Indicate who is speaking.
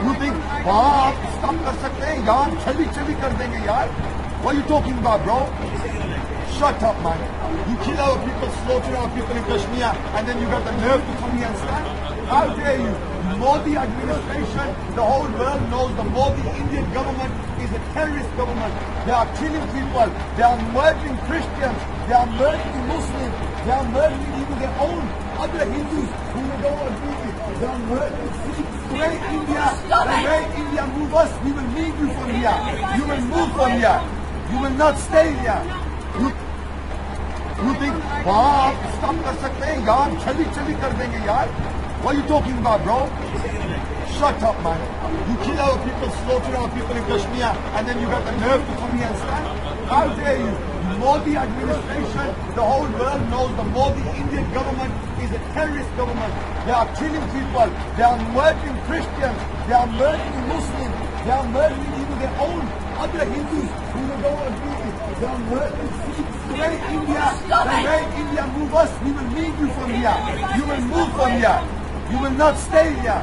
Speaker 1: You think वहाँ आप stop कर सकते हैं, यहाँ छली छली कर देंगे यार? What are you talking about, bro? Shut up, man. You kill our people, slaughter our people in Kashmir, and then you got the nerve to come here and stand? How dare you? Modi administration, the whole world knows the Modi Indian government is a terrorist government. They are killing people. They are murdering Christians. They are murdering Muslims. They are murdering even their own other Hindus who they don't agree with. They are murdering Sikhs. Great India, great India, move us. We will leave you from here. You will move from here. You will not stay here. You think वहाँ आप stop कर सकते हैं, यहाँ छली छली कर देंगे यार? What are you talking about, bro? Shut up, man. You kill our people, slaughter our people in Kashmir, and then you got the nerve to come here and stand? How dare you? Modi administration, the whole world knows the Modi Indian government is a terrorist government. They are killing people. They are murdering Christians. They are murdering Muslims. They are murdering even their own other Hindus who they don't agree with. They are murdering Sikhs. Great India, great India, move us. We will leave you from here. You will move from here. You will not stay here.